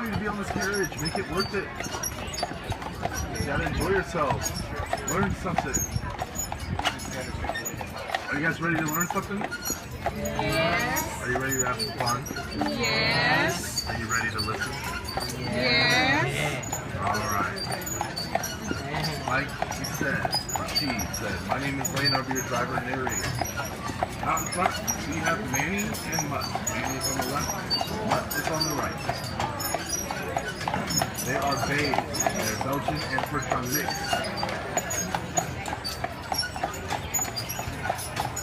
money to be on this carriage. Make it worth it. You gotta enjoy yourselves. Learn something. Are you guys ready to learn something? Yes. Are you ready to have some fun? Yes. Are you ready to listen? Yes. Alright. Like he said, or she said, my name is Lane, I'll be your driver and narrator. Out in front, we have Manny and Mutt. Manny is on the left, Mutt is on the right. They are beige. They're Belgian and French mix.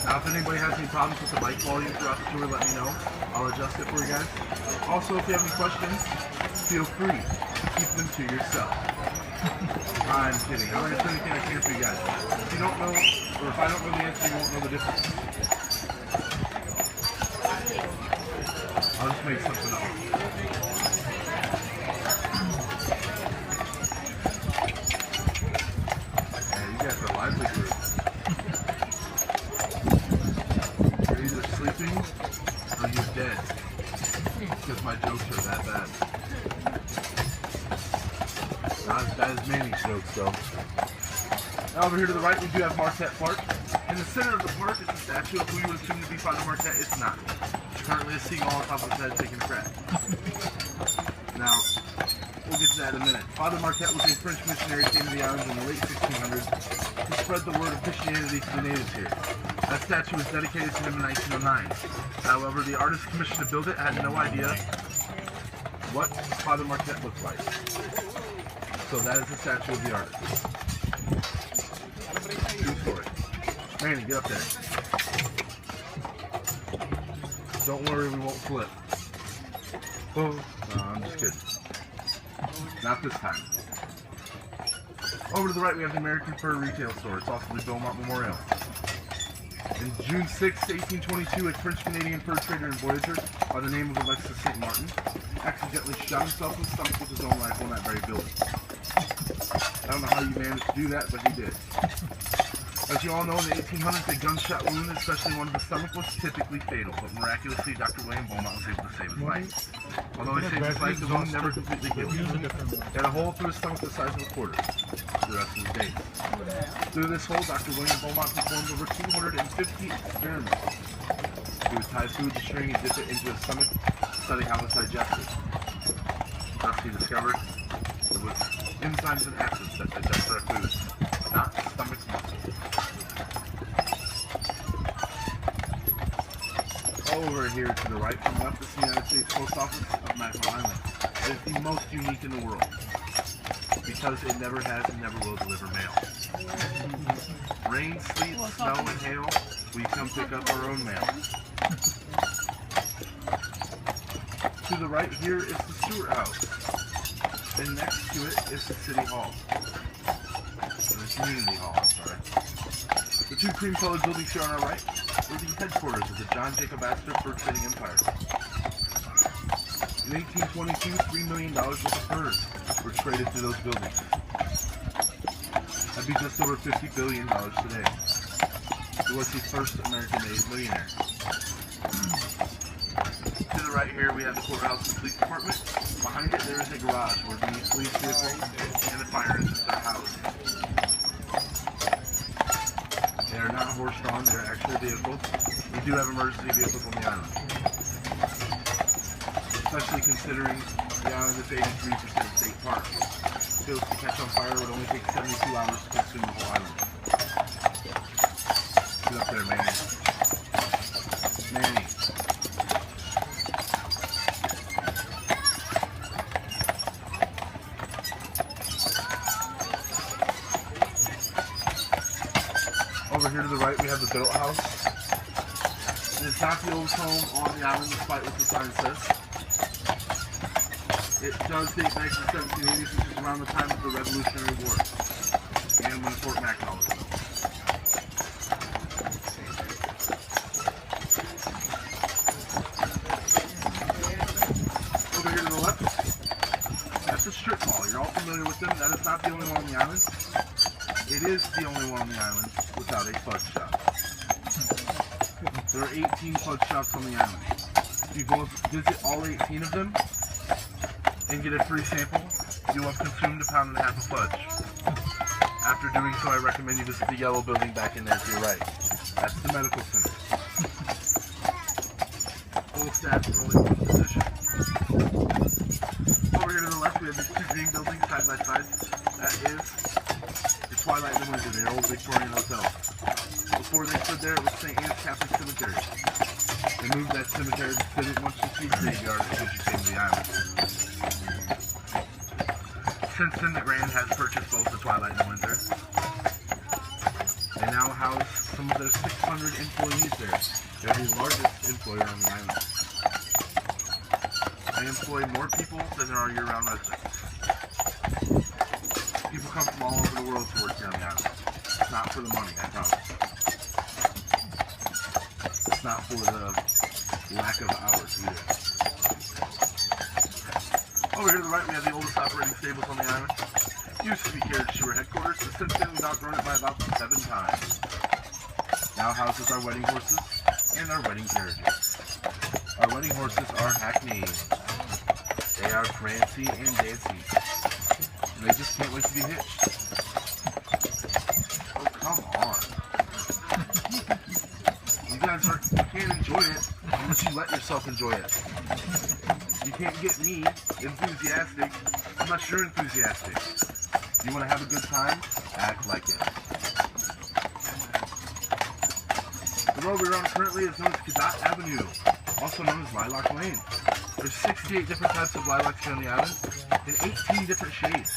Now, if anybody has any problems with the mic volume throughout the tour, let me know. I'll adjust it for you guys. Also, if you have any questions, feel free to keep them to yourself. I'm kidding. I'll answer anything I can for you guys. If you don't know, or if I don't know the answer, you won't know the difference. I'll just make something up. Yeah, you guys are a lively group. You're either sleeping or you're dead. Because my jokes are that bad. Not as bad as Manny's jokes, though. Now over here to the right, we do have Marquette Park. In the center of the park is a statue of who you would assume to be Father Marquette. It's not. It's currently a seagull on top of his head taking a crap. Now, we'll get to that in a minute. Father Marquette was a French missionary who came to the islands in the late 1600s to spread the word of Christianity to the natives here. That statue was dedicated to him in 1909. However, the artist commissioned to build it had no idea what Father Marquette looked like. So that is the statue of the artist. True story. Manny, get up there. Don't worry, we won't flip. Oh, no, I'm just kidding. Not this time. Over to the right, we have the American Fur Retail Store. It's also the Beaumont Memorial. In June 6, 1822, a French-Canadian fur trader and voyager by the name of Alexis St. Martin accidentally shot himself in the stomach with his own rifle in that very building. I don't know how you managed to do that, but he did. As you all know, in the 1800s, a gunshot wound, especially one to the stomach, was typically fatal, but miraculously, Dr. William Beaumont was able to save his life. Although he saved his life, the wound never completely healed. He had a hole through his stomach the size of a quarter for the rest of his days. Through this hole, Dr. William Beaumont performed over 250 experiments. He would tie food to string and dip it into his stomach, study how it's digested. Thus, he discovered it was enzymes and acids that digest our food, not stomach muscles. Over here to the right from left is the United States Post Office of Mackinaw Island. It is the most unique in the world because it never has and never will deliver mail. Rain, sleet, snow, and hail, we come pick up our own mail. To the right here is the Stewart House. And next to it is the City Hall. Or the Community Hall, I'm sorry. The two cream-colored buildings here on our right were the headquarters of the John Jacob Astor Fur Trading Empire. In 1822, $3 million worth of furs were traded through those buildings. That'd be just over $50 billion today. He was the first American-made millionaire. To the right here, we have the courthouse and police department. Behind it, there is a garage where the police vehicles and the fire engines are housed. They are not horse-drawn, they are actual vehicles. We do have emergency vehicles on the island. Especially considering the island is 83% state park. If it was to catch on fire, it would only take 72 hours to consume the whole island. Get up there, Manny. Manny. Over here to the right, we have the Biddle House. It is not the oldest home on the island, despite what the sign says. It does date back to the 1780s, which is around the time of the Revolutionary War, and when Fort Mackinaw was built. Over here to the left, that's the strip mall. You're all familiar with them. That is not the only one on the island. It is the only one on the island without a plug shop. There are 18 plug shops on the island. If you go visit all 18 of them, and get a free sample, you will have consumed a pound and a half of fudge. After doing so, I recommend you visit the yellow building back in there to your right. That's the medical center. Full staff is only one position. Over here to the left, we have these two green buildings side by side. That is the Twilight and the Windsor, their old Victorian hotel. Before they stood there, it was St. Anne's Catholic Cemetery. They moved that cemetery to fit it once you see the graveyard as you came to the island. Since then, the Grand has purchased both the Twilight and the Windsor. They now house some of their 600 employees there. They're the largest employer on the island. They employ more people than there are year-round residents. People come from all over the world to work here on the island. It's not for the money, I promise. It's not for the lack of hours either. Over here to the right, we have the oldest operating stables on the island. Used to be Carriage Sewer headquarters, but since then we've outgrown it by about 7 times. Now houses our wedding horses and our wedding carriages. Our wedding horses are hackneyed. They are prancy and dancy. And they just can't wait to be hitched. Oh, come on. You can't enjoy it unless you let yourself enjoy it. You can't get me enthusiastic unless you're enthusiastic. You want to have a good time? Act like it. The road we're on currently is known as Cadet Avenue, also known as Lilac Lane. There's 68 different types of lilacs here on the island, in 18 different shades.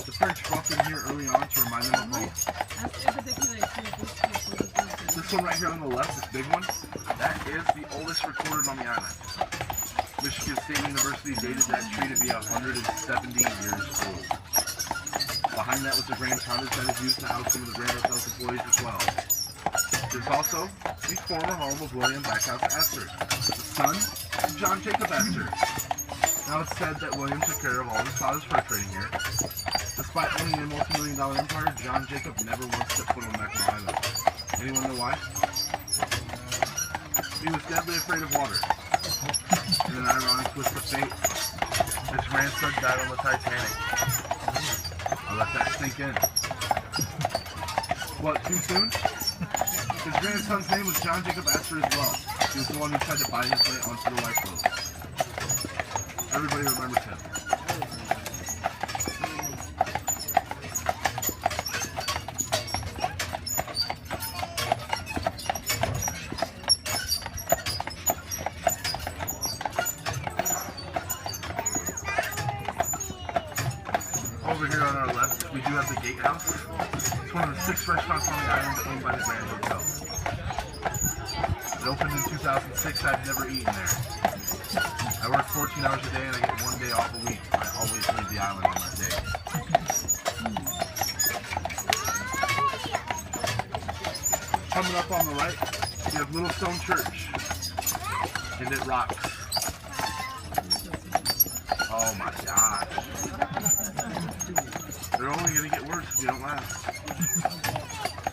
The French brought them here early on to remind them of home. This one right here on the left, this big one, that is the oldest recorded on the island. Michigan State University dated that tree to be 170 years old. Behind that was the Grand Counter that is used to house some of the Grand Hotel's employees as well. There's also the former home of William Backhouse Astor, the son of John Jacob Astor. Now it's said that William took care of all his father's fur trading here. Despite owning a multi-million-dollar empire, John Jacob never once set foot on Mackinaw Island. Anyone know why? He was deadly afraid of water. In an ironic twist of fate, his grandson died on the Titanic. I'll let that sink in. What, too soon? His grandson's name was John Jacob Astor as well. He was the one who tried to buy his way onto the lifeboat. Everybody remembers him. Over here on our left, we do have the Gatehouse. It's one of the 6 restaurants on the island owned by the Grand Hotel. It opened in 2006. I've never eaten there. I work 14 hours a day and I get 1 day off a week. I always leave the island on that day. Coming up on the right, we have Little Stone Church. And it rocks. Oh my gosh. They're only going to get worse if you don't laugh.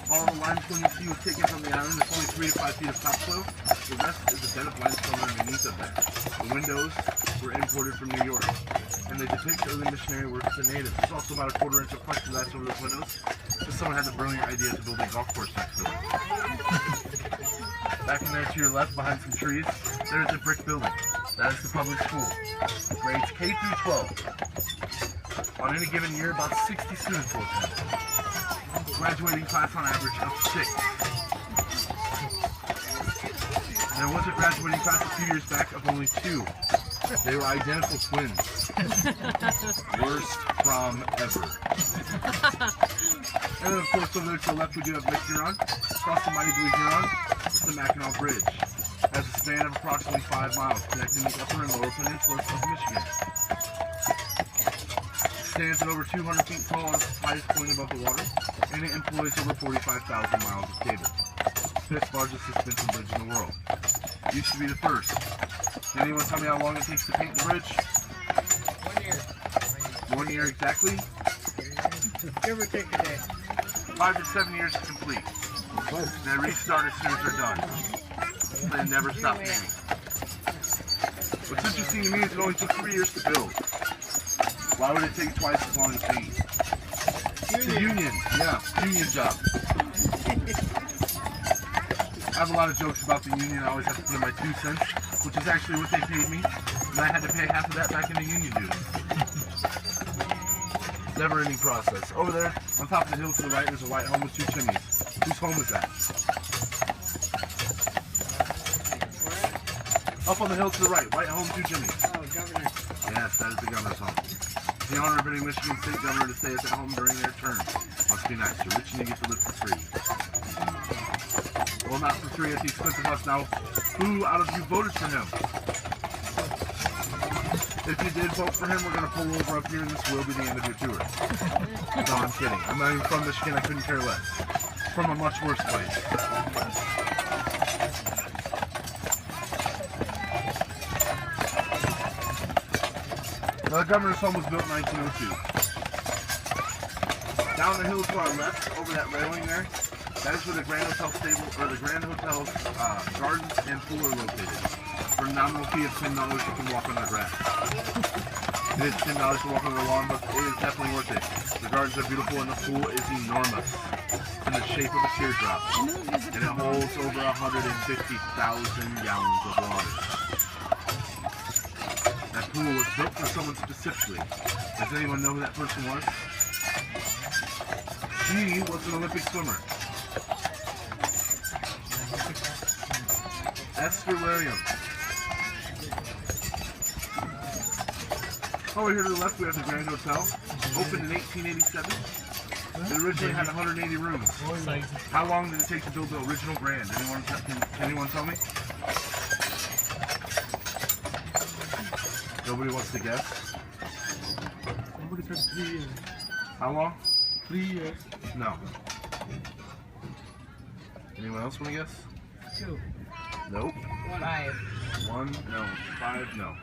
All the limestone you see was taken from the island. It's only 3 to 5 feet of topsoil. The rest is a bed of limestone underneath of that. The windows were imported from New York, and they depict early missionary work with the natives. There's also about a 1/4 inch of plexiglass over those windows, because someone had the brilliant idea to build a golf course next to it. Back in there to your left, behind some trees, there's a brick building. That is the public school. Grades K through 12. On any given year, about 60 students will attend. Graduating class on average of 6. There was a graduating class a few years back of only 2. They were identical twins. Worst prom ever. And then of course over there to the left we do have Lake Huron. Across the mighty blue Huron is the Mackinaw Bridge. It has a span of approximately 5 miles connecting the upper and lower peninsulas of Michigan. It stands at over 200 feet tall on its highest point above the water, and it employs over 45,000 miles of cable. 5th largest suspension bridge in the world. Used to be the first. Can anyone tell me how long it takes to paint the bridge? 1 year. 1 year exactly? Give or take a day. 5 to 7 years to complete. They restart as soon as they're done. They never stop painting. What's interesting to me is it only took 3 years to build. Why would it take twice as long as paint? It's a union. Yeah, union job. I have a lot of jokes about the union. I always have to put in my 2 cents, which is actually what they paid me. And I had to pay half of that back into union dues. Never-ending process. Over there, on top of the hill to the right, there's a white home with 2 chimneys. Whose home is that? Up on the hill to the right, white home, 2 chimneys. Oh, Governor. Yes, that is the governor's home. The honor of any Michigan State governor to stay at that home during their term must be nice. You're rich and you get to live for free. Well, not for free at the expense of us. Now, who out of you voted for him? If you did vote for him, we're going to pull over up here and this will be the end of your tour. No, I'm kidding. I'm not even from Michigan. I couldn't care less. From a much worse place. The governor's home was built in 1902. Down the hill to our left, over that railing there, that is where the Grand Hotel stable, or the Grand Hotel's gardens and pool are located. For a nominal fee of $10, you can walk on the grass. It is $10 to walk on the lawn, but it is definitely worth it. The gardens are beautiful and the pool is enormous, in the shape of a teardrop, and it holds over 150,000 gallons of water. That pool was built for someone specifically. Does anyone know who that person was? She was an Olympic swimmer. Esther Williams. Over here to the left we have the Grand Hotel. Opened in 1887. It originally had 180 rooms. How long did it take to build the original Grand? Can anyone tell me? Nobody wants to guess? Somebody said 3 years. How long? 3 years. No. Anyone else want to guess? 2. Nope. 5. 1, no. 5, no.